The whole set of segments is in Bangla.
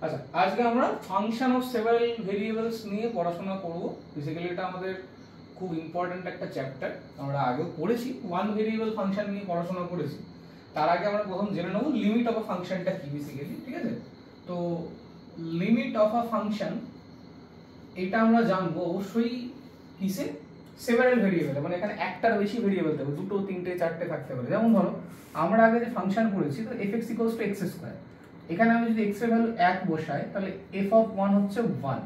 আচ্ছা, আজকে আমরা ফাংশন অফ সেভারাল ভেরিয়েবলস নিয়ে পড়াশোনা করব। বেসিক্যালি এটা আমাদের খুব ইম্পর্টেন্ট একটা চ্যাপ্টার। আমরা আগেও পড়েছি, ওয়ান ভেরিয়েবল ফাংশন নিয়ে পড়াশোনা করেছি। তার আগে আমরা প্রথম জেনে নেব লিমিট অফ আ ফাংশনটা কি বেসিক্যালি, ঠিক আছে? তো লিমিট অফ আ ফাংশন এটা আমরা জানবো অবশ্যই কিসে, সেভারাল ভেরিয়েবল, মানে এখানে একটার বেশি ভেরিয়েবল থাকবে, দুটো তিনটে চারটে থাকতে পারে। যেমন ধরো আমরা আগে যে ফাংশন পড়েছি, তো f(x = x²), এখানে আমি যদি x এর ভ্যালু 1 বসাই তাহলে f of 1 হচ্ছে 1।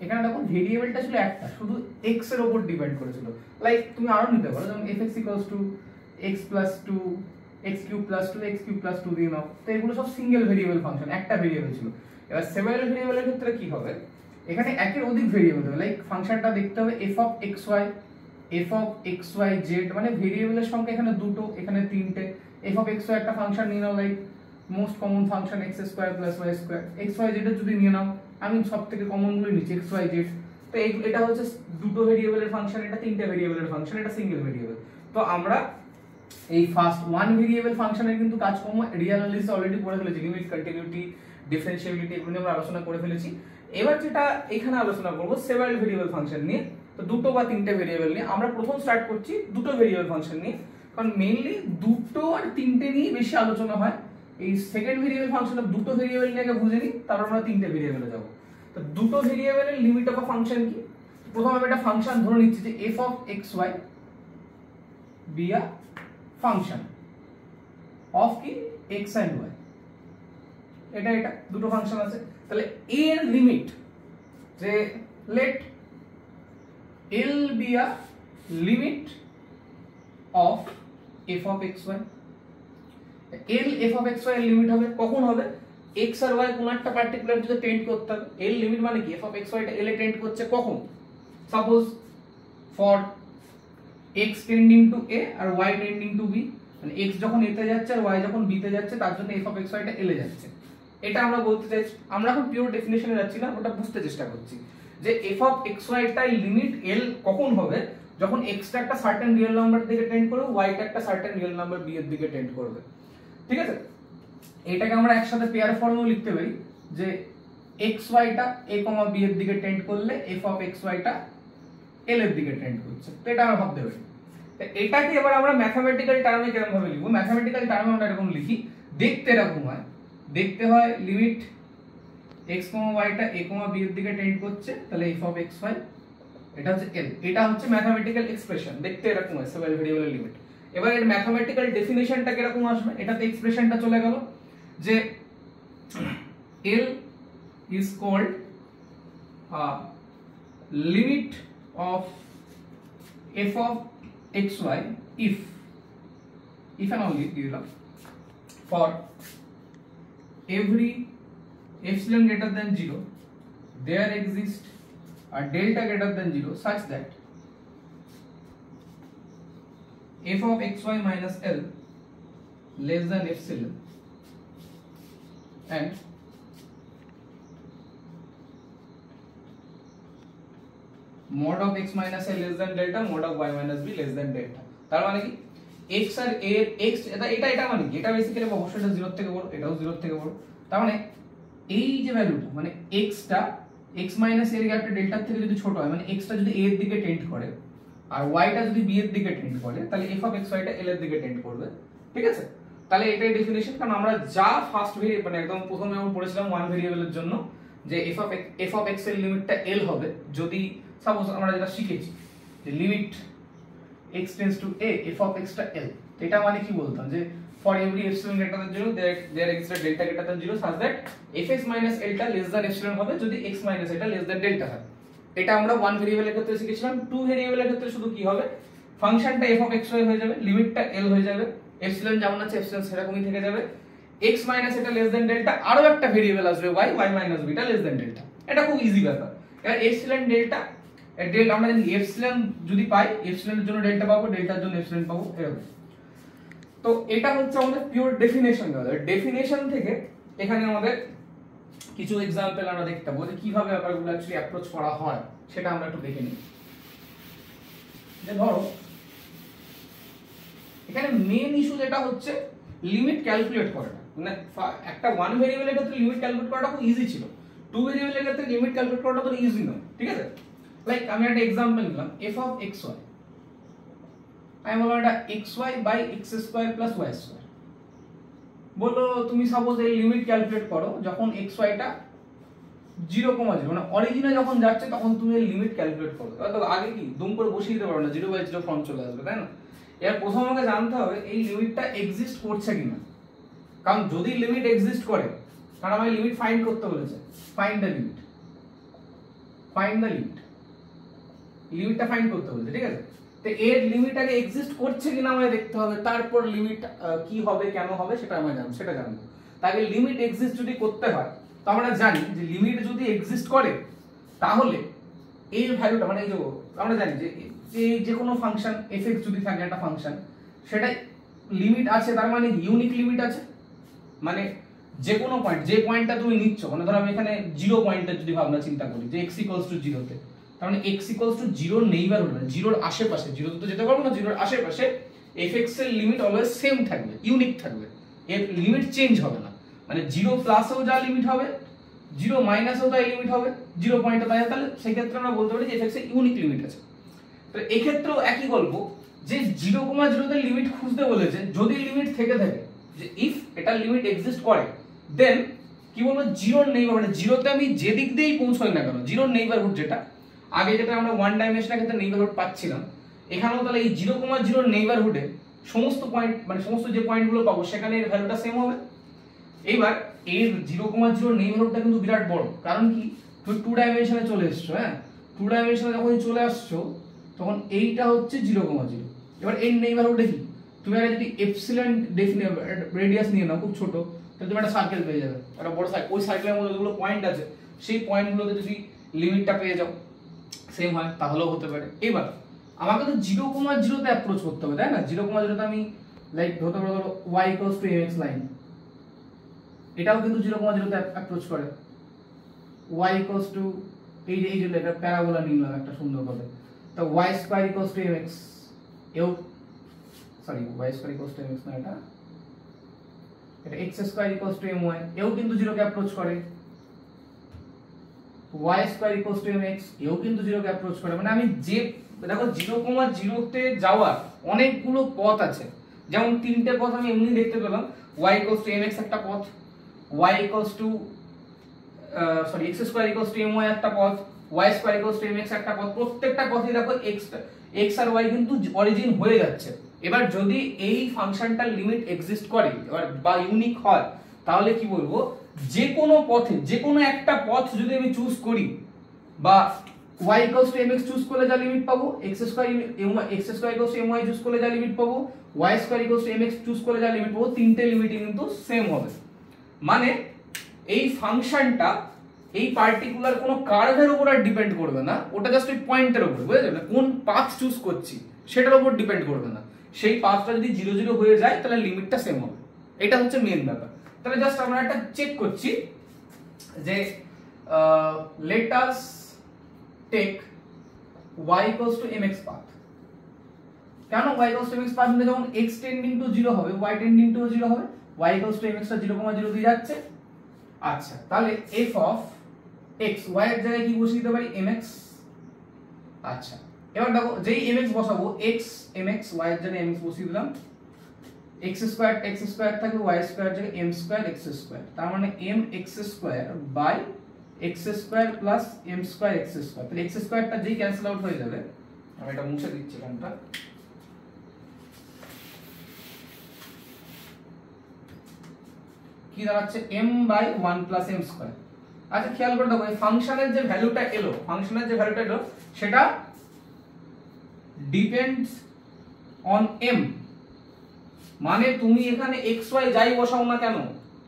এখানে দেখো ভেরিয়েবলটা ছিল একটা, শুধু x এর উপর ডিপেন্ড করেছিল। লাইক তুমি আরো নিতে পারো, যেমন f(x = x + 2 x³ + 2 x³ + 2 দিয়ে নাও। তো এগুলো সব সিঙ্গেল ভেরিয়েবল ফাংশন, একটা ভেরিয়েবল ছিল। এবার সেভারাল ভেরিয়েবলের ক্ষেত্রে কি হবে, এখানে একের অধিক ভেরিয়েবল হবে। লাইক ফাংশনটা দেখতে হবে f of xy, f of xyz, মানে ভেরিয়েবলের সংখ্যা এখানে দুটো, এখানে তিনটে। f of xy একটা ফাংশন নিয়ে নাও, like most common function x² + y²। xyz এর যদি নিয়ে নাও, আমি সবথেকে কমন গুলো নিচ্ছি xyz। তো এটা হচ্ছে দুটো ভেরিয়েবলের ফাংশন, এটা তিনটে ভেরিয়েবলের ফাংশন, এটা সিঙ্গেল ভেরিয়েবল। তো আমরা এই ফার্স্ট ওয়ান ভেরিয়েবল ফাংশনের কিন্তু কাজকর্ম রিয়াল অ্যানালিসিস অলরেডি পড়ে ফেলেছি। লিমিট, কন্টিনিউটি, ডিফারেন্সিয়েবিলিটি এগুলো নিয়ে আমরা আলোচনা করে ফেলেছি। এবার যেটা এখানে আলোচনা করব সেভারাল ভেরিয়েবল ফাংশন নিয়ে। তো দুটো বা তিনটে ভেরিয়েবল নিয়ে আমরা প্রথম স্টার্ট করছি, দুটো ভেরিয়েবল ফাংশন নিয়ে, কারণ মেইনলি দুটো আর তিনটে নিয়ে বেশি আলোচনা হয়। এই সেকেন্ড ভেরিয়েবল ফাংশনে দুটো ভেরিয়েবল নিয়ে আগে বুঝে নিই, তারপর আমরা তিনটে ভেরিয়েবলে যাব। তো দুটো ভেরিয়েবলের লিমিট অফ আ ফাংশন কি? প্রথমে আমি একটা ফাংশন ধরে নিচ্ছি যে f of xy be a function of কি x and y। এটা দুটো ফাংশন আছে, তাহলে a এর লিমিট যে let L be a limit of f of xy। L f of xy এর লিমিট হবে কখন হবে, x আর y কোন একটা পার্টিকুলার যদি টেন্ড করতে হবে। L লিমিট মানে কি, f of xy টা L এ টেন্ড করছে কখন, suppose for x tending to a আর y টেন্ডিং টু b, মানে x যখন a তে যাচ্ছে আর y যখন b তে যাচ্ছে, তার জন্য f of xy টা L এ যাচ্ছে। এটা আমরা বলতে চাইছি, আমরা এখন পিওর ডেফিনিশনে যাচ্ছি না, ওটা বুঝতে চেষ্টা করছি যে f of xy টার লিমিট L কখন হবে, যখন x টা একটা সার্টেন রিয়েল নাম্বার দিকে টেন্ড করবে, y টা একটা সার্টেন রিয়েল নাম্বার b এর দিকে টেন্ড করবে। ঠিক আছে, এটাকে আমরা একসাথে পেয়ার ফর্মেও লিখতে পারি যে xy টা a, b এর দিকে টেন্ড করলে f of xy টা L এর দিকে টেন্ড করছে। তো এটা আমরা ভাবতে পারি। তো এটাকে এবার আমরা ম্যাথমেটিক্যাল টার্মে কিরকম ভাবে লিখব, ম্যাথমেটিক্যাল টার্মে আমরা এরকম লিখি, দেখতে এরকম হয়, দেখতে হয় লিমিট x, y টা a, b এর দিকে টেন্ড করছে, তাহলে f of xy এটা হচ্ছে L। এটা হচ্ছে ম্যাথমেটিক্যাল এক্সপ্রেশন, দেখতে এরকম হয় সেভারাল ভেরিয়েবলের লিমিট। এবার এর ম্যাথমেটিক্যাল ডেফিনিশনটা কিরকম আসবে, এটাতে এক্সপ্রেশনটা চলে গেল যে L is called limit of f of xy if and only for every epsilon greater than 0 there exists a delta greater than 0 such that f of xy minus L less than epsilon and mod of x minus L less than delta, mod of y minus b less than delta। তার মানে কি x আর a এর x এটা মানে কি, এটা বেসিক্যালি অবশ্যই এটা 0 থেকে বড়, এটাও 0 থেকে বড়। তার মানে এই যে ভ্যালুটা, মানে x টা x minus a এর একটা ডেল্টা থেকে যদি ছোট হয়, মানে x টা যদি a এর দিকে টেন্ড করে আর y টা যদি b এর দিকে টেন্ড করে, তাহলে f of xy টা L এর দিকে টেন্ড করবে। ঠিক আছে, তাহলে এটাই ডেফিনিশন। কারণ আমরা যা ফার্স্ট ভেরিয়েবল, মানে একদম প্রথমে আমরা পড়েছিলাম ওয়ান ভেরিয়েবলের জন্য যে f of x এর লিমিটটা L হবে যদি সাপোজ আমরা যেটা শিখেছি যে limit x tends to a f of x টা L। এটা মানে কি বলতাম যে for every epsilon greater than 0 there exists a delta greater than 0 such that fx minus L টা less than epsilon হবে যদি x minus এটা less than delta হয়। এটা আমরা ওয়ান ভেরিয়েবলের ক্ষেত্রে শিখেছিলাম। টু ভেরিয়েবলের ক্ষেত্রে শুধু কি হবে, ফাংশনটা f of xy হয়ে যাবে, লিমিটটা L হয়ে যাবে, epsilon যেমন আছে epsilon সেরকমই থেকে যাবে, x minus এটা less than delta, আরো একটা ভেরিয়েবল আসবে y minus b টা less than delta। এটা খুব ইজি ব্যাপার। এবার epsilon delta আমরা জানি এপসিলন যদি পাই, এপসিলনের জন্য ডেল্টা পাবো, ডেল্টার জন্য এপসিলন পাবো, এরকম। তো এটা হচ্ছে আমাদের পিওর ডেফিনেশন। ডেফিনেশন থেকে এখানে আমাদের কিছু एग्जांपल আমরা দেখতে পাবো যে কিভাবে ব্যাপারগুলো অ্যাকচুয়ালি অ্যাপ্রোচ করা হয়, সেটা আমরা একটু দেখে নিই। যে ধরো এখানে মেইন ইস্যু যেটা হচ্ছে লিমিট ক্যালকুলেট করাটা। মানে একটা ওয়ান ভেরিয়েবলের ক্ষেত্রে লিমিট ক্যালকুলেট করাটা খুব ইজি ছিল, টু ভেরিয়েবলের ক্ষেত্রে লিমিট ক্যালকুলেট করাটা তো ইজি নয়, ঠিক আছে? লাইক আমি একটা एग्जांपल নিলাম f of xy, আমি বললাম এটা xy by x square plus y square. বলো তুমি সাপোজ এই লিমিট ক্যালকুলেট করো যখন xy টা 0,0 মানে অরিজিনে যখন যাচ্ছে তখন তুমি এই লিমিট ক্যালকুলেট করো। তো আগে কি দুম করে বসিয়ে দিতে পারো না, 0/0 ফর্ম চলে আসবে, তাই না? এর প্রথম আমাকে জানতে হবে এই লিমিটটা এক্সিস্ট করছে কিনা। কারণ যদি লিমিট এক্সিস্ট করে, কারণ আমাকে লিমিট ফাইন্ড করতে বলেছে, find the limit, find the limit, লিমিটটা ফাইন্ড করতে বলেছে, ঠিক আছে? তো এর লিমিট আগে এক্সিস্ট করছে কিনা আমাকে দেখতে হবে, তারপর লিমিট কি হবে কেন হবে সেটা আমরা জানবো। তাই লিমিট এক্সিস্ট যদি করতে হয় তো আমরা জানি যে লিমিট যদি এক্সিস্ট করে তাহলে এই ভ্যালুটা মানে এই যে আমরা জানি যে এই যে কোনো ফাংশন fx যদি থাকে একটা ফাংশন, সেটা লিমিট আছে, তার মানে ইউনিক লিমিট আছে, মানে যে কোনো পয়েন্ট, যে পয়েন্টটা তুমি নিচ্ছ, মানে ধরো আমি এখানে 0 পয়েন্টটা যদি ভাবনা চিন্তা করি যে x = 0 তে, তার মানে x = 0 নেইবারহুড, মানে 0 এর আশেপাশে, 0 তে তো যেতে পারবো না, 0 এর আশেপাশে fx এর লিমিট অলওয়েজ সেম থাকবে, ইউনিক থাকবে, এর লিমিট চেঞ্জ হবে না। মানে 0 প্লাসেও যা লিমিট হবে, 0 মাইনাসেও তাই লিমিট হবে, 0 পয়েন্টে তাই, তাহলে সেই ক্ষেত্রে আমরা বলতে পারি যে fx এর ইউনিক লিমিট আছে। তো এই ক্ষেত্রেও একই গল্প, যে 0,0 তে লিমিট খুঁজতে বলেছে, যদি লিমিট থেকে থাকে যে ইফ এটা লিমিট এক্সিস্ট করে, দেন কি বলবো 0 নেইবার, মানে 0 তে আমি যে দিক দিয়েই পৌঁছাই না কেন, 0 নেইবারহুড যেটা আগে যেটা আমরা ওয়ান ডাইমেনশনাল ক্ষেত্রে নেইবারহুড পাচ্ছিলাম, এখানেও তাহলে এই 0,0 নেইবারহুডে সমস্ত পয়েন্ট, মানে সমস্ত যে পয়েন্টগুলো পাবো সেখানে এর ভ্যালুটা সেম হবে। এইবার এর 0,0 নেইবারহুডটা কিন্তু বিরাট বড়, কারণ কি তুমি টু ডাইমেনশনে চলে এসছো, হ্যাঁ টু ডাইমেনশনে যখন চলে আসছো তখন এইটা হচ্ছে 0,0। এবার এর নেইবারহুডে কি তুমি আগে যদি এপসিলন রেডিয়াস নিয়ে নাও খুব ছোট, তাহলে তুমি একটা সার্কেল পেয়ে যাবে, একটা বড় সার্কেল, ওই সার্কেলের মধ্যে যেগুলো পয়েন্ট আছে সেই পয়েন্টগুলোতে যদি লিমিটটা পেয়ে যাও সেম হয় তাহলেও হতে পারে। এবার আমাকে তো 0,0 তে অ্যাপ্রোচ করতে হবে, তাই না? 0,0 তে আমি লাইক ধরতে পারো y = mx লাইন, এটাও কিন্তু 0,0 তে অ্যাপ্রোচ করে, y = এই যে একটা প্যারাবোলা নিলাম একটা সুন্দর ভাবে, তো y² = mx, এও সরি y² = mx না, এটা x² = my, এও কিন্তু 0 কে অ্যাপ্রোচ করে, y² = mx, এও কিন্তু 0 কে অ্যাপ্রোচ করে। মানে আমি যে দেখো 0,0 তে যাওয়ার অনেকগুলো পথ আছে, যেমন তিনটে পথ আমি এমনি দেখতে পেলাম, y = mx একটা পথ, x² = my একটা পথ, y² = mx একটা পথ, প্রত্যেকটা পথে দেখো x আর y কিন্তু অরিজিন হয়ে যাচ্ছে। এবার যদি এই ফাংশনটার লিমিট এক্সিস্ট করে এবার বা ইউনিক হয়, তাহলে কি বলবো, যে কোনো পথে যে কোনো একটা পথ যদি আমি চুজ করি, বা y = mx চুজ করলে যা লিমিট পাবো, x² = my চুজ করলে যা লিমিট পাবো, y² = mx চুজ করলে যা লিমিট পাবো, তিনটে লিমিটই কিন্তু সেম হবে। মানে এই ফাংশনটা এই পার্টিকুলার কোনো কার্ভের উপর আর ডিপেন্ড করবে না, ওটা জাস্ট ওই পয়েন্টের উপর, বুঝে যাবে, কোন পাথ চুজ করছি সেটার উপর ডিপেন্ড করবে না, সেই পাথটা যদি 0, 0 হয়ে যায় তাহলে লিমিটটা সেম হবে। এটা হচ্ছে মেইন ব্যাপার। তাহলে জাস্ট আমরা একটা চেক করছি যে let us take y = mx path. কেন y = mx পাথ নিলে যখন x টেন্ডিং টু 0 হবে y টেন্ডিং টু 0 হবে, y = mx টা 0,0 দিয়ে যাচ্ছে। আচ্ছা তাহলে f of x, y এর জায়গায় কি বসিয়ে দিতে পারি, mx। আচ্ছা এবার দেখো যেই mx বসাবো, x mx, y এর জায়গায় mx বসিয়ে দিলাম, x² থাকে, y² জায়গায় m² x², তার মানে mx² by x² plus m² x², তাহলে x² টা যেই ক্যান্সেল আউট হয়ে যাবে, আমি এটা মুছে দিচ্ছি এখানটা, কি দাঁড়াচ্ছে m/1 + m²। আচ্ছা খেয়াল করে দেখো এই ফাংশনের যে ভ্যালুটা এলো, সেটা ডিপেন্ডস অন m, মানে তুমি এখানে xy যাই বসাও না কেন,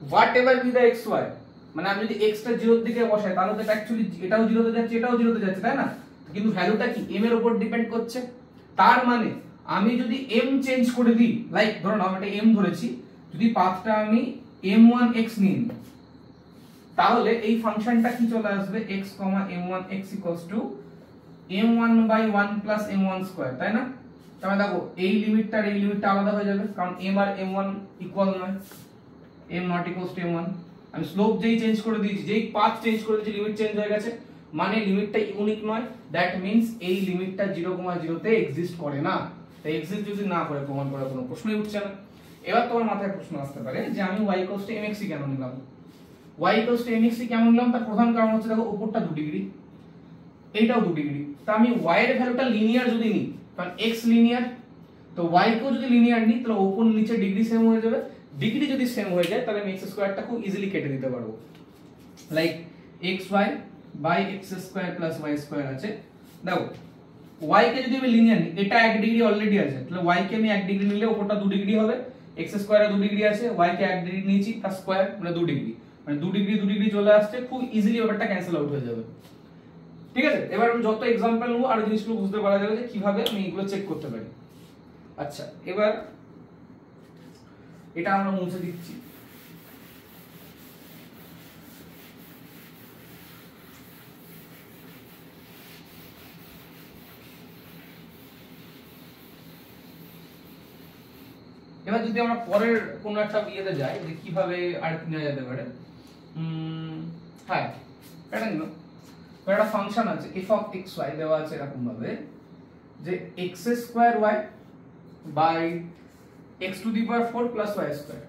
whatever be the xy, মানে আমি যদি x টা 0 এর দিকে বসাই তাহলে তো অ্যাকচুয়ালি এটাও 0 তে যাচ্ছে, এটাও 0 তে যাচ্ছে, তাই না? কিন্তু ভ্যালুটা কি m এর উপর ডিপেন্ড করছে। তার মানে আমি যদি m চেঞ্জ করে দিই, লাইক ধরুন আমি এটা m ধরেছি, যদি পাথটা আমি m1x নিই, তাহলে এই ফাংশনটা কি চলে আসবে, x, m1x = m1/1 + m1², তাই না? তাহলে দেখো এই লিমিটটা আর এই লিমিটটা আলাদা হয়ে যাবে, কারণ m আর m1 ইকুয়াল নয়। m not equals to m1 আমি স্লোপ যেই চেঞ্জ করে দিয়েছি যেই পাথ চেঞ্জ করে দিয়েছি লিমিট চেঞ্জ হয়ে গেছে মানে লিমিটটা ইউনিক নয় দ্যাট মিন্স এই লিমিটটা 0,0 তে এক্সিস্ট করে না তাই এক্সিস্ট যদি না করে প্রমাণ করার কোনো প্রশ্নই উঠছে না এবার তোমার মাথায় প্রশ্ন আসতে পারে যে আমি y mx কেন নিলাম y mx কেন নিলাম তার প্রধান কারণ হচ্ছে দেখো উপরটা 2 ডিগ্রি এইটাও 2 ডিগ্রি তা আমি y এর ভ্যালুটা লিনিয়ার যদি নিই কারণ x লিনিয়ার তো y কেও যদি লিনিয়ার নিই তাহলে উপর নিচে ডিগ্রি সেম হয়ে যাবে ডিগ্রি যদি সেম হয়ে যায় তাহলে আমি x স্কয়ারটা খুব ইজিলি কেটে দিতে পারবো like xy by x square plus y square আছে দেখো y কে যদি আমি লিনিয়ার নিই এটা 1 ডিগ্রি অলরেডি আছে তাহলে y কে আমি 1 ডিগ্রি নিলে উপরটা 2 ডিগ্রি হবে x স্কয়ারে 2 ডিগ্রি আছে y কে 1 ডিগ্রি নিয়েছি তার স্কয়ার মানে 2 ডিগ্রি মানে 2 ডিগ্রি চলে আসছে খুব ইজিলি ব্যাপারটা ক্যান্সেল আউট হয়ে যাবে ঠিক আছে এবার আমি যত एग्जांपल নেব আর জিনিসগুলো বুঝতে পারা যাবে যে কিভাবে আমি এগুলো চেক করতে পারি আচ্ছা এবার এটা আমরা মুছে দিচ্ছি এবার যদি আমরা পরের কোন একটা ইয়েতে যাই যে কিভাবে আর কি নেওয়া যেতে পারে হ্যাঁ এটা নিন একটা ফাংশন আছে f of xy দেওয়া আছে এরকম ভাবে যে x2y by x to the power 4 plus y square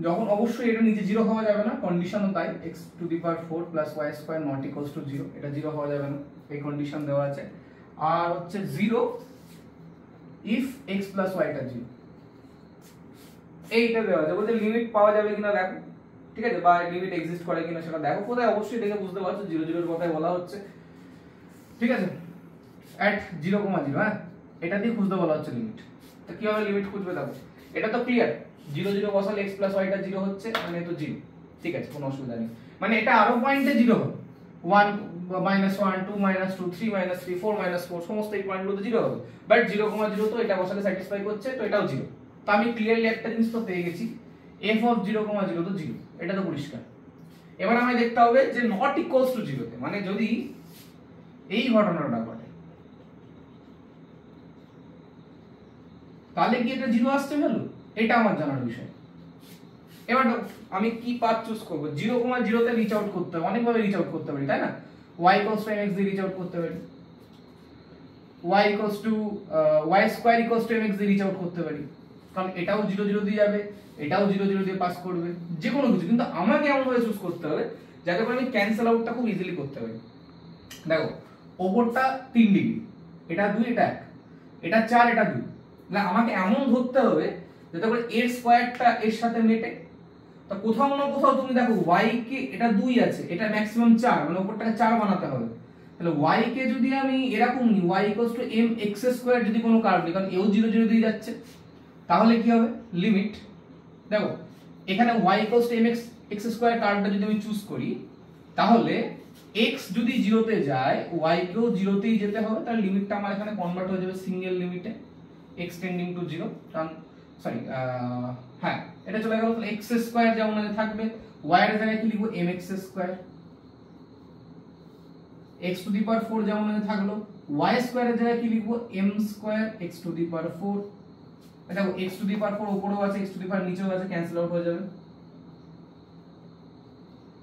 যখন অবশ্যই এটা নিচে 0 হওয়া যাবে না কন্ডিশনও তাই x to the power 4 plus y square not equals to 0 এটা 0 হওয়া যাবে না এই কন্ডিশন দেওয়া আছে আর হচ্ছে 0 if x plus y টা 0 এইটা দেওয়া আছে বলতে লিমিট পাওয়া যাবে কিনা দেখো ঠিক আছে বা লিমিট এক্সিস্ট করে কিনা সেটা দেখো কোথায় অবশ্যই দেখে বুঝতে পারছো 0 0 এর কথাই বলা হচ্ছে ঠিক আছে at 0,0 হ্যাঁ এটা দিয়ে খুঁজতে বলা হচ্ছে লিমিট তো কিভাবে লিমিট খুঁজবে দেখো এটা তো ক্লিয়ার 0 0 বসালে x plus y টা 0 হচ্ছে মানে তো 0 ঠিক আছে কোনো অসুবিধা নেই মানে এটা আরো পয়েন্টে 0 হবে 1 -1 2 -2 3 -3 4 -4 সমস্ত এই পয়েন্টগুলোতে 0 হবে বাট 0,0 তো এটা বসালে স্যাটিসফাই করছে তো এটাও 0 তো আমি ক্লিয়ারলি একটা জিনিস তো পেয়ে গেছি f of 0,0 তো 0 এটা তো পরিষ্কার এবার আমায় দেখতে হবে যে not equals to 0 তে মানে যদি এই ঘটনাটা ঘটে তাহলে কি এটা 0 আসছে ভ্যালু এটা আমার জানার বিষয় এবার আমি কি পাথ চুজ করব 0,0 তে রিচ আউট করতে হবে অনেক ভাবে রিচ আউট করতে পারি তাই না y = mx দিয়ে রিচ আউট করতে পারি y square = mx দিয়ে রিচ আউট করতে পারি কারণ এটাও 0 0 দিয়ে যাবে এটাও 0 0 দিয়ে পাস করবে যে কোনো কিছু কিন্তু আমাকে এমন ভাবে চুজ করতে হবে যাতে করে আমি ক্যান্সেল আউটটা খুব ইজিলি করতে পারি দেখো ওপরটা 3 ডিগ্রি এটা 2 এটা 1 এটা 4 এটা 2 না আমাকে এমন ধরতে হবে যাতে করে এর স্কয়ারটা এর সাথে মেটে তো কোথাও না কোথাও তুমি দেখো y কে এটা 2 আছে এটা ম্যাক্সিমাম 4 মানে উপরটাকে 4 বানাতে হবে তাহলে y কে যদি আমি এরকম নি y = mx² যদি কোনো কার্ভ নিই কারণ এও 0 0 দিয়ে যাচ্ছে তাহলে কি হবে লিমিট দেখো এখানে y = mx x² কার্ভটা যদি আমি চুজ করি তাহলে x যদি 0 তে যায় y কেও 0 তেই যেতে হবে তাহলে লিমিটটা আমার এখানে কনভার্ট হয়ে যাবে সিঙ্গেল লিমিটে x টেন্ডিং টু 0 কারণ সরি হ্যাঁ এটা চলে গেল তাহলে x² যেমন আছে থাকবে y এর জায়গায় কি লিখব mx² x to the power 4 যেমন আছে থাকলো y² এর জায়গায় কি লিখব m² x to the power 4 এটা x to the power 4 উপরেও আছে x to the power নিচেও আছে ক্যান্সেল আউট হয়ে যাবে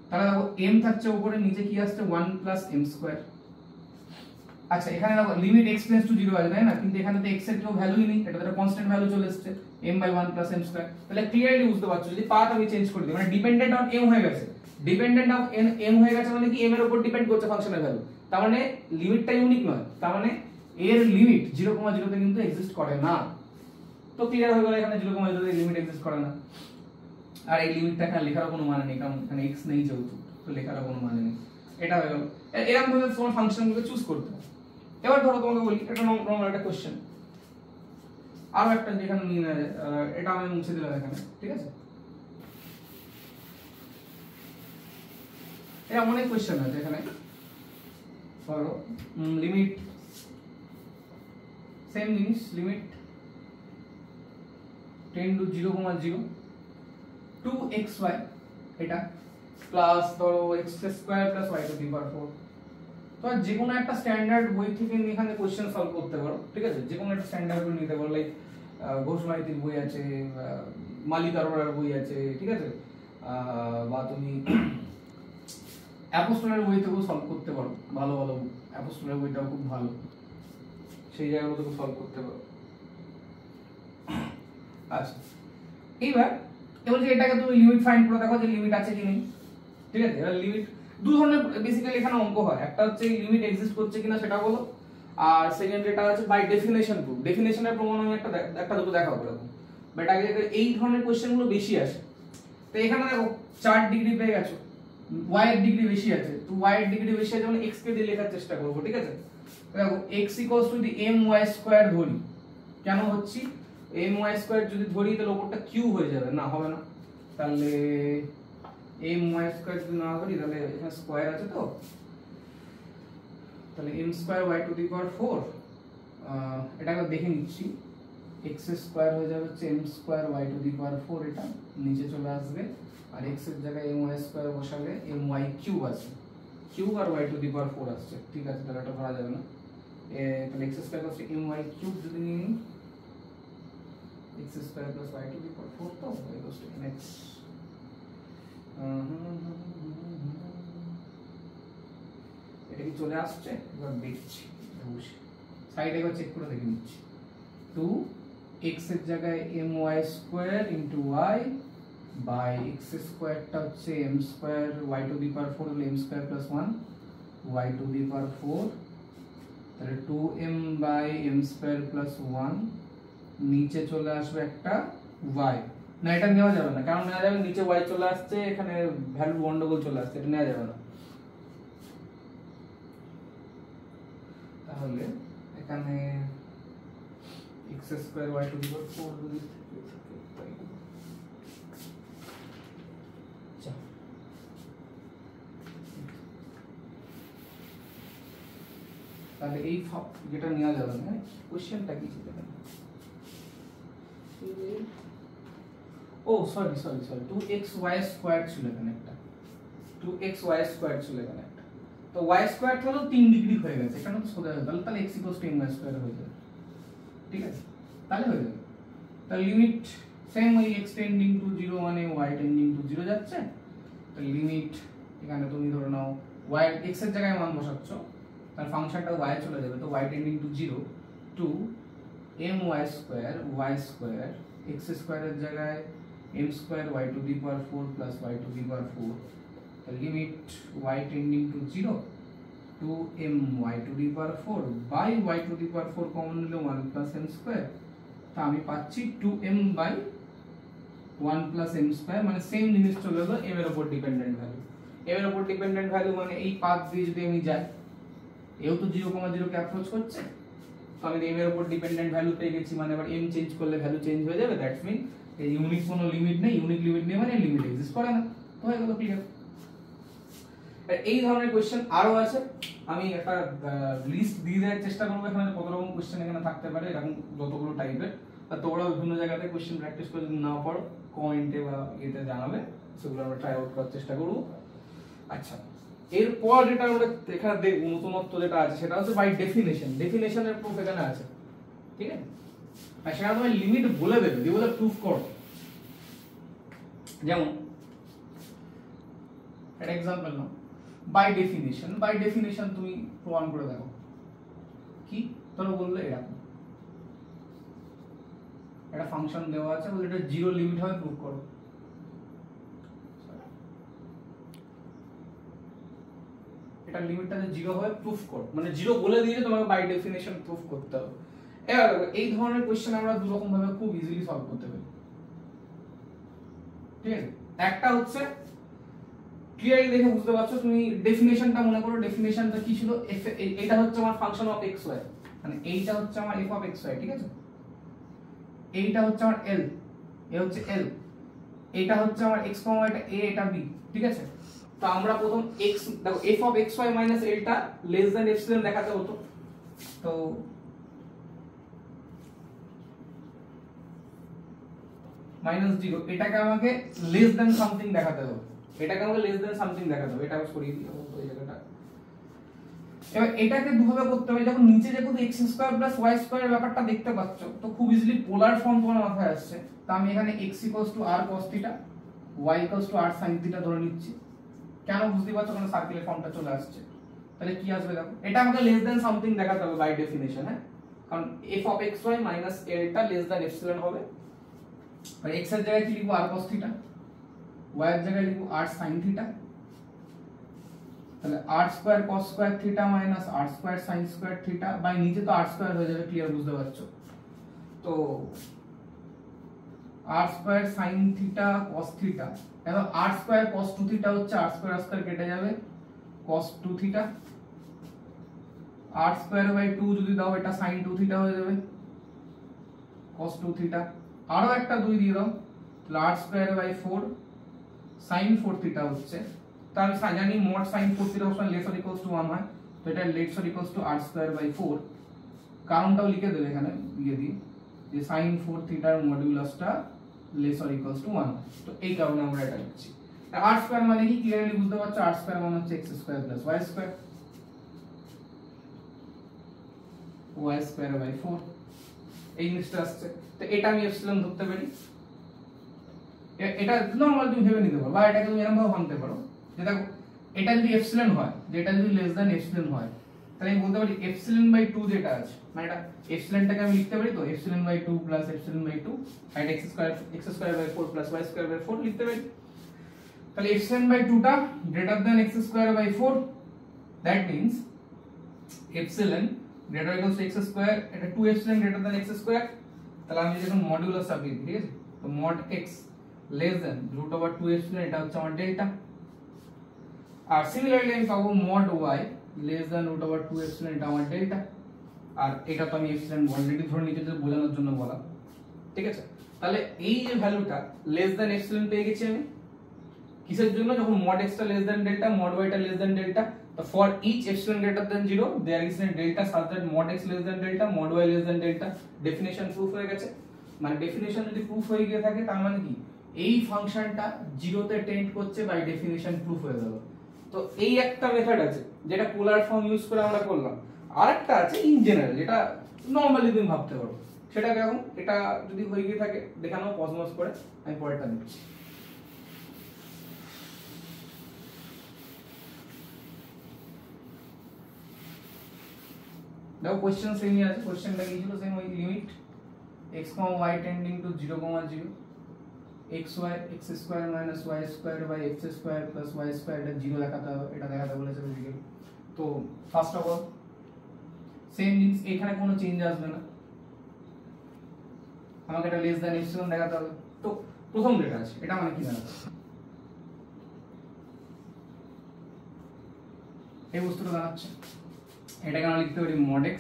তাহলে দেখো m থাকছে উপরে নিচে কি আসছে 1 plus m²। আচ্ছা এখানে দেখো লিমিট x টেন্ডস টু 0 আছে তাই না কিন্তু এখানে তো x এর কোনো ভ্যালুই নেই এটা তো একটা কনস্ট্যান্ট ভ্যালু চলে এসেছে m/1 plus m²। তাহলে ক্লিয়ারলি বুঝতে পারছো যদি পাথ আমি চেঞ্জ করে দিই মানে ডিপেন্ডেন্ট অন m হয়ে গেছে ডিপেন্ডেন্ট অন m হয়ে গেছে মানে কি m এর উপর ডিপেন্ড করছে ফাংশনের ভ্যালু তার মানে লিমিটটা ইউনিক নয় তার মানে এর লিমিট 0,0 তে কিন্তু এক্সিস্ট করে না তো ক্লিয়ার হয়ে গেল এখানে 0,0 তে লিমিট এক্সিস্ট করে না আর এই লিমিটটা এখানে লেখার কোনো মানে নেই কারণ এখানে x নেই যেহেতু তো লেখার কোনো মানে নেই এটা হয়ে গেল এরকম ভাবে তোমার ফাংশনগুলোকে চুজ করতে হবে এবার ধরো তোমাকে বলি এটা নরমাল একটা কোশ্চেন আর একটা যেখানে নিয়ে নেয় এটা আমি মুছে দিলাম এখানে ঠিক আছে এটা অনেক কোশ্চেন আছে এখানে ধরো লিমিট সেম জিনিস লিমিট টেন্ড টু 0,0 2xy এটা প্লাস ধরো x² plus y to the power 4 তো যে কোনো একটা স্ট্যান্ডার্ড বই থেকে এখানে কোশ্চেন সলভ করতে পারো ঠিক আছে যে কোনো একটা স্ট্যান্ডার্ড বই নিতে পারো লাইক ঘোষ মাইতির বই আছে মালিক আরোরার বই আছে, ঠিক আছে, বা তুমি অ্যাপোস্টলের বই থেকেও সলভ করতে পারো, ভালো ভালো অ্যাপোস্টলের বইটাও খুব ভালো, সেই জায়গাগুলো থেকে সলভ করতে পারো। আচ্ছা, এবার যে এটাকে তুমি লিমিট ফাইন্ড করে দেখো যে লিমিট আছে কি নেই, ঠিক আছে। এবার লিমিট দু ধরনের বেসিক্যালি এখানে অঙ্ক হয়, একটা হচ্ছে লিমিট এক্সিস্ট করছে কিনা সেটা বলো, আর সেকেন্ড যেটা আছে বাই ডেফিনেশন প্রুফ। ডেফিনেশনের প্রমাণ আমি একটা দুটো দেখাবো এরকম, বাট আগে এই ধরনের কোশ্চেন গুলো বেশি আসে। তো এখানে দেখো 4 ডিগ্রি পেয়ে গেছো, y এর ডিগ্রি বেশি আছে, তো y এর ডিগ্রি বেশি আছে মানে x কে দিয়ে লেখার চেষ্টা করব, ঠিক আছে। দেখো x যদি my² ধরি, কেন হচ্ছে my² যদি ধরি তাহলে উপরটা q হয়ে যাবে, না হবে না, তাহলে my² যদি না ধরি তাহলে এখানে স্কয়ার আছে, তো তাহলে m²y⁴, এটাকে দেখে নিচ্ছি, x² হয়ে যাবে হচ্ছে m²y⁴, এটা নিচে চলে আসবে, আর x এর জায়গায় my² বসালে my³ আছে, q আর y⁴ আসছে, ঠিক আছে, তাহলে এটা ধরা যাবে না। তাহলে x² হচ্ছে my³ যদি নিই, x² y⁴, তো next এটা কি চলে আসছে, এবার দেখছি, সাইডে একবার চেক করে দেখে নিচ্ছি। 2x এর জায়গায় my² y বাই x² টা হচ্ছে m²y⁴, হলো m² + 1 y⁴, তাহলে 2m বাই m² + 1, নিচে চলে আসবে একটা y, না এটা নেওয়া যাবে না, কারণ নেওয়া যাবে নিচে y চলে আসছে, এখানে ভ্যালু গন্ডগোল চলে আসছে, এটা নেওয়া যাবে না। তাহলে এখানে x² y⁴ যদি তাহলে এই যেটা নেওয়া যাবে না, কোশ্চেনটা কি ছিল, ও সরি 2xy² ছিল এখানে একটা, 2xy² ছিল এখানে একটা, তো y² হলো 3 ডিগ্রি হয়ে গেছে, এখানে তো সোজা হয়ে গেল, তাহলে x = my² হয়ে যাবে, ঠিক আছে, তাহলে হয়ে যাবে। তাহলে লিমিট সেম ওই x টেন্ডিং টু 0 মানে y টেন্ডিং টু 0 যাচ্ছে, তাহলে লিমিট এখানে তুমি ধরে নাও y x এর জায়গায় মান বসাচ্ছ, তাহলে ফাংশনটা y চলে যাবে, তো y tending to 0 two my² y² x² এর জায়গায় m²y⁴ প্লাস y⁴, তাহলে limit y tending to 0 to my⁴ by y⁴ common নিলে 1 প্লাস m², তা আমি পাচ্ছি 2m বাই 1 প্লাস m², মানে সেম জিনিস চলে এলো m এর উপর ডিপেন্ডেন্ট ভ্যালু, m এর উপর ডিপেন্ডেন্ট ভ্যালু মানে এই পাথ দিয়ে যদি আমি যাই, এও তো 0,0 কে অ্যাপ্রোচ করছে, তো আমি m এর উপর ডিপেন্ডেন্ট ভ্যালু পেয়ে গেছি, মানে আবার m চেঞ্জ করলে ভ্যালু চেঞ্জ হয়ে যাবে, দ্যাটস মিন এই ইউনিক কোনো লিমিট নেই, ইউনিক লিমিট নেই মানে লিমিট এক্সিস্ট করে না, তো হয়ে গেল ক্লিয়ার। এই ধরনের কোশ্চেন আরো আছে, আমি একটা লিস্ট দিয়ে দেওয়ার চেষ্টা করবো এখানে কত রকম কোশ্চেন এখানে থাকতে পারে, এরকম যতগুলো টাইপের, আর তোমরা বিভিন্ন জায়গাতে কোশ্চেন প্র্যাকটিস করে যদি না পারো কমেন্টে বা ইয়েতে জানাবে, সেগুলো আমরা ট্রাই আউট করার চেষ্টা করব। আচ্ছা, এরপর যেটা আমরা এখানে দেখব নতুনত্ব যেটা আছে সেটা হচ্ছে বাই ডেফিনেশন, ডেফিনেশনের প্রুফ এখানে আছে, ঠিক আছে, আর সেটা তোমার লিমিট বলে দেবে, দিয়ে বলে প্রুফ করো। যেমন একটা এক্সাম্পল নাও, বাই ডেফিনেশন তুমি প্রমাণ করে দেখো, কি ধরো বললে এরকম একটা ফাংশন দেওয়া আছে, বলে এটা 0 লিমিট হবে, প্রুফ করো। এটা লিমিটটা যে 0 হবে প্রুফ করো, মানে 0 বলে দিয়েছে তোমাকে বাই ডেফিনেশন প্রুফ করতে হবে। এবার এই ধরনের কোশ্চেন আমরা দু রকম ভাবে খুব ইজিলি সলভ করতে পারি, ঠিক আছে। একটা হচ্ছে ক্লিয়ারলি দেখে বুঝতে পারছো, তুমি ডেফিনেশনটা মনে করো, ডেফিনেশনটা কি ছিল, এটা হচ্ছে আমার ফাংশন অফ এক্স ওয়াই, মানে এইটা হচ্ছে আমার এফ অফ এক্স ওয়াই, ঠিক আছে, এইটা হচ্ছে আমার এল, এ হচ্ছে এল, এইটা হচ্ছে আমার এক্স কমা এটা এ, এটা বি, ঠিক আছে। তো আমরা প্রথম এক্স দেখো, F of X Y minus এলটা লেস দ্যান এপসিলন দেখাতে হতো, তো মাইনাস 0 এটাকে আমাকে লেস দ্যান সামথিং দেখাতে হবে, এটাকে আমাকে লেস দ্যান সামথিং দেখাতে হবে, এটা আমি সরিয়ে দিই ওই জায়গাটা। এবার এটাকে দুভাবে করতে হবে, যখন নিচে যে কোনো x² + y² এর ব্যাপারটা দেখতে পাচ্ছ, তো খুব ইজিলি পোলার ফর্ম তোমার মাথায় আসছে, তা আমি এখানে x r cos θ y r sin θ ধরে নিচ্ছি। কেন বুঝতে পারছো, কারণ সার্কেলের ফর্মটা চলে আসছে। তাহলে কি আসবে দেখো, এটা আমাকে লেস দেন সামথিং দেখাতে হবে বাই ডেফিনিশন, হ্যাঁ, কারণ f of xy minus l টা লেস দেন এপসিলন হবে। আর x এর জায়গায় কি লিখবো r cos θ, y এর জায়গায় লিখবো r sin θ। তাহলে r square cos square θ minus r square sin square θ by নিচে তো r স্কয়ার হয়ে যাবে, ক্লিয়ার বুঝতে পারছো? তো r স্কয়ার sin θ cos θ এবং r স্কয়ার cos 2θ হচ্ছে r স্কয়ার কেটে যাবে cos 2θ, r স্কয়ার বাই 2 যদি দাও এটা sin 2θ হয়ে যাবে cos 2θ, আরো একটা 2 দিয়ে দাও তাহলে r স্কয়ার বাই 4 sin 4θ হচ্ছে। তার আমি জানি mod sin 4θ সমান লেস অর ইকুয়ালস টু 1 হয়, তো এটা less or equals to r square by 4, কারণটাও লিখে দেবে এখানে দিয়ে দিই যে sin 4θ এর মডুলাসটা লেস অর ইকুয়ালস টু 1, তো এই কারণে আমরা এটা লিখছি। r স্কয়ার মানে কি ক্লিয়ারলি বুঝতে পারছো, r স্কয়ার মানে হচ্ছে x square plus y square, y square by 4 এই জিনিসটা আসছে। তো এটা আমি এপসিলন ধরতে পারি, এটা নরমাল তুমি ভেবে নিতে পারো বা এটাকে তুমি এরকম ভাবে ভাঙতে পারো যে দেখো এটা যদি এপসিলন হয়, যেটা যদি লেস দ্যান এপসিলন হয়, তাহলে আমি বলতে পারি এপসিলন বাই 2 যেটা আছে, মানে এটা এপসিলনটাকে আমি লিখতে পারি তো epsilon by 2 plus epsilon by 2 আর x square by 4 plus y square by 4 লিখতে পারি। তাহলে এপসিলন বাই 2 টা greater than x square by 4, that means epsilon greater equals to x square, এটা 2 epsilon greater than x square. তাহলে আমি যখন মডুলাস চাপিয়ে দিই, ঠিক আছে, তো mod x less than root over 2 epsilon, এটা হচ্ছে আমার ডেল্টা। আর সিমিলারলি আমি পাবো mod y less than root over 2 epsilon, এটা আমার ডেল্টা। আর এটা তো আমি এপসিলন অলরেডি ধরে নিয়েছি যে বোঝানোর জন্য বলা, ঠিক আছে। তাহলে এই যে ভ্যালুটা লেস দ্যান এপসিলন পেয়ে গেছি আমি কিসের জন্য, যখন mod x টা less than delta, mod y টা লেস দ্যান ডেল্টা, তো for each epsilon greater than 0 there is a delta such that mod x less than delta, mod y less than delta. Definition proof হয়ে গেছে। মানে ডেফিনিশন যদি প্রুফ হয়ে গিয়ে থাকে তার মানে কি এই ফাংশনটা 0 তে টেন্ড করছে, বাই ডেফিনিশন প্রুফ হয়ে গেল। তো এই একটা মেথড আছে যেটা পোলার ফর্ম ইউজ করে আমরা করলাম, আর একটা আছে ইন জেনারেল যেটা নরমালি তুমি ভাবতে পারো, সেটা কেমন, এটা যদি হয়ে গিয়ে থাকে দেখানো পজমস করে, আমি পরেরটা দিচ্ছি। দেখো কোশ্চেন সেমই আছে, কোশ্চেনটা কি ছিল সেম, ওই limit x, y tending to 0, 0 xy x square minus y square by x square plus y square, এটা 0 দেখাতে হবে, এটা দেখাতে বলেছে বেসিক্যালি। তো ফার্স্ট অফ অল সেম জিনিস, এখানে কোনো চেঞ্জ আসবে না, আমাকে এটা লেস দ্যান এপসিলন দেখাতে হবে। তো প্রথম যেটা আছে এটা মানে কি জানো, এই বস্তুটা দাঁড়াচ্ছে, এটাকে আমরা লিখতে পারি mod x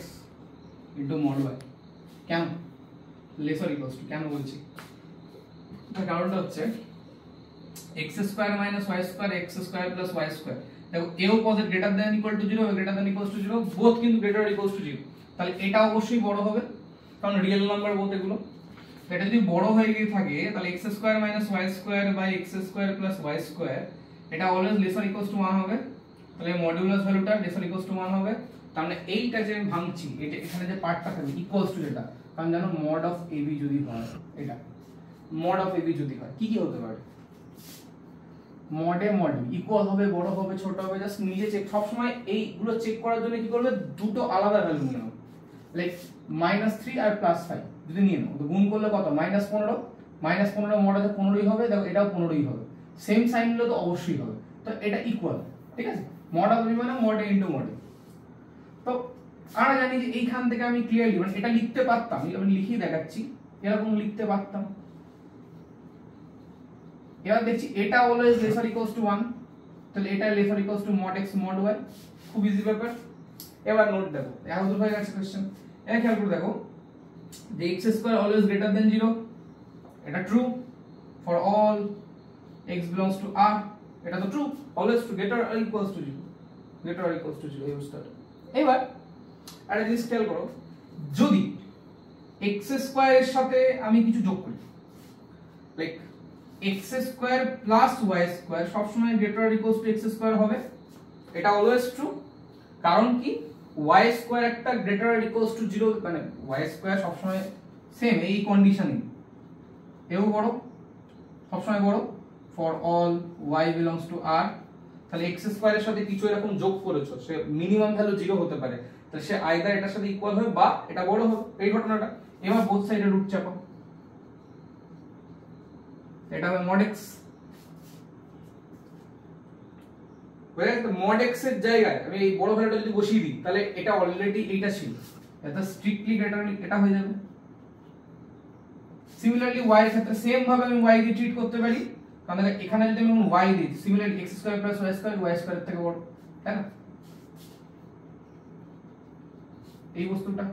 into mod y। কেন লেস অর ইকুয়ালস টু, কেন বলছি, তার কারণটা হচ্ছে x square minus y square x square plus y square, দেখো এও positive greater than equal to 0 greater than equals to 0, both কিন্তু গ্রেটার ইকুয়ালস টু 0, তাহলে এটা অবশ্যই বড় হবে কারণ রিয়েল নাম্বার বোথ এগুলো। এটা যদি বড় হয়ে গিয়ে থাকে তাহলে x square minus y square by x square plus y square, এটা always less or equals to 1 হবে, তাহলে মডুলাস ভ্যালুটা লেস অর ইকুয়ালস টু 1 হবে। তার মানে এইটা যে আমি ভাঙছি, এটা এখানে যে পার্টটা থাকবে ইকুয়ালস টু যেটা, কারণ জানো mod অফ ab যদি হয়, এটা mod অফ ab যদি হয় কি কি হতে পারে, mod a mod b equal হবে, বড় হবে, ছোট হবে, জাস্ট নিজে চেক, সব সময় এইগুলো চেক করার জন্য কি করবে, দুটো আলাদা ভ্যালু নিয়ে নাও, লাইক -3 আর +5 যদি নিয়ে নাও তো গুণ করলে কত, -15, -15 mod আছে 15ই হবে, দেখো এটাও 15ই হবে, সেম সাইন নিলে তো অবশ্যই হবে, তো এটা ইকুয়াল, ঠিক আছে। mod অফ b মানে mod a into mod a। তো আমরা জানি যে এইখান থেকে আমি ক্লিয়ারলি মানে এটা লিখতে পারতাম, আমি লিখিয়ে দেখাচ্ছি, এরকম লিখতে পারতাম। এবার দেখছি এটা always less or equals to 1, তাহলে এটা less or equals two mod x mod y, খুব ইজি ব্যাপার। এবার নোট দেখো, এখন তো হয়ে গেছে কোশ্চেন, এটা খেয়াল করে দেখো যে x square always greater than 0, এটা true for all x belongs to r, এটা তো true, always to greater or equals to 0, greater or equals to 0 এই স্টার্ট। এবার আরে জিনিস খেয়াল করো, যদি x স্কয়ার এর সাথে আমি কিছু যোগ করি, like x square plus y square সব সময় greater or equals to x square হবে, এটা অলওয়েজ ট্রু, কারণ কি y স্কয়ার একটা গ্রেটার অর ইকুয়ালস টু 0, মানে y স্কয়ার সব সময় সেম এই কন্ডিশনে, এও বড়, সবসময় বড়, for all y belongs to r। তাহলে x স্কয়ারের সাথে কিছু এরকম যোগ করেছো, সে মিনিমাম ভ্যালু 0 হতে পারে, তাহলে সে আইদার এটার সাথে ইকুয়াল হবে বা এটা বড় হবে, এই ঘটনাটা। এবার বোথ সাইডে রুট চাপাও, এটা হবে mod x। mod x এর জায়গায় আমি এই বড় ভ্যালুটা যদি বসিয়ে দিই, তাহলে এটা অলরেডি এইটা ছিল, এটা স্ট্রিক্টলি এটা হয়ে যাবে। সিমিলারলি y এর ক্ষেত্রে সেম ভাবে আমি y দিয়ে ট্রিট করতে পারি, কারণ এখানে যদি আমি y দিই, similarly x square plus y square y স্কয়ারের থেকে বড়, তাই না? এই বস্তুটা,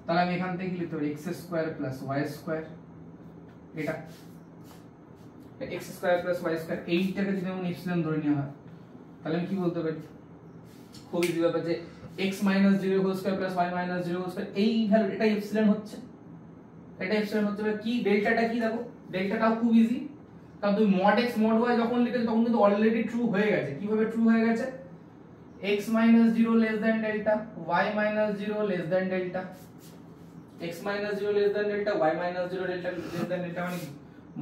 তাহলে আমি এখান থেকে লিখতে পারি x square plus y square, এটা x square plus y square, এইটাকে যদি আমি এপসিলন ধরে নেওয়া হয়, তাহলে আমি কি বলতে পারি, খুব ইজি ব্যাপার, যে x minus 0 whole square plus y minus 0 whole square, এই ভ্যালু এটা এপসিলন হচ্ছে, এটা এপসিলন হচ্ছে। কি ডেল্টাটা কি দেখো, ডেল্টাটাও খুব ইজি, কারণ তুমি mod x mod y যখন লিখেছো তখন কিন্তু অলরেডি ট্রু হয়ে গেছে। কিভাবে ট্রু হয়ে গেছে, x minus 0 less than delta, y minus 0 less than delta, x minus 0 less than delta, y minus 0 delta less than delta, মানে কি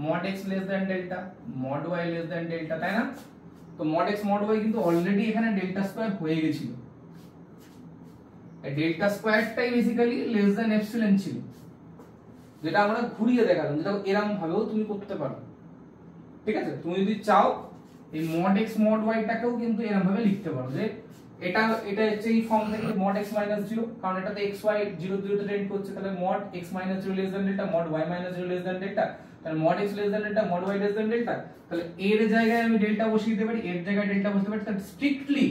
mod x less than delta, mod y less than delta, তাই না? তো mod x mod y কিন্তু অলরেডি এখানে ডেল্টা স্কয়ার হয়ে গেছিল, এই ডেল্টা স্কয়ারটাই বেসিক্যালি লেস দ্যান এপসিলন ছিল, যেটা আমরা ঘুরিয়ে দেখালাম, যেটা এরকম ভাবেও তুমি করতে পারো। ঠিক আছে, তুমি যদি চাও এই mod x mod y টাকেও কিন্তু এরকম ভাবে লিখতে পারো, যে এটা হচ্ছে এই ফর্ম থেকে mod x minus 0, কারণ এটাতে x y 0 0 তে টেন্ড করছে, তাহলে mod x minus 0 less than delta, mod y minus 0 less than delta, তাহলে mod x less than delta, mod y less than delta, তাহলে এর জায়গায় আমি ডেল্টা বসিয়ে দিতে পারি, এর জায়গায় ডেল্টা বসিয়ে দিতে পারি, তাহলে স্ট্রিক্টলি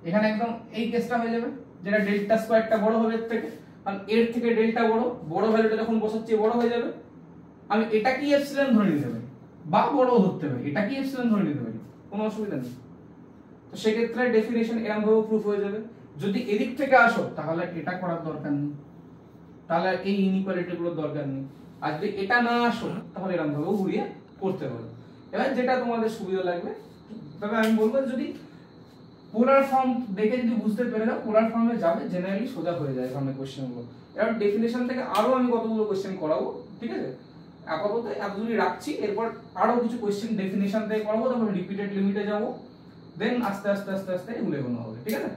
এখানে একদম এই কেসটা হয়ে যাবে, যেটা ডেল্টা স্কয়ারটা বড় হবে এর থেকে, কারণ এর থেকে ডেল্টা বড় ভ্যালুটা যখন বসাচ্ছি বড় হয়ে যাবে, আমি এটা কি এপসিলন ধরে নিতে পারি বা বড় ধরতে পারি, এটা কি এপসিলন ধরে নিতে পারি, কোনো অসুবিধা নেই। তো সেক্ষেত্রে ডেফিনেশন এরকম ভাবে প্রুফ হয়ে যাবে। যদি এদিক থেকে আসো তাহলে এটা করার দরকার নেই, তাহলে এই ইনইকুয়ালিটি গুলোর দরকার নেই, আর যদি এটা না আসো তাহলে এরকম ভাবে ঘুরিয়ে করতে পারো। এবার যেটা তোমাদের সুবিধা লাগবে, তবে আমি বলবো যদি পোলার ফর্ম দেখে যদি বুঝতে পেরে যাও, পোলার ফর্মে যাবে, জেনারেলি সোজা হয়ে যায় সামনে কোশ্চেনগুলো। এবার ডেফিনেশন থেকে আরো আমি কতগুলো কোশ্চেন করাবো, ঠিক আছে? আপাতত এতদূরই রাখছি, এরপর আরো কিছু কোশ্চেন ডেফিনেশন থেকে করাবো, তারপর রিপিটেড লিমিটে যাবো, দেন আস্তে আস্তে এগুলো এগোনো হবে, ঠিক আছে?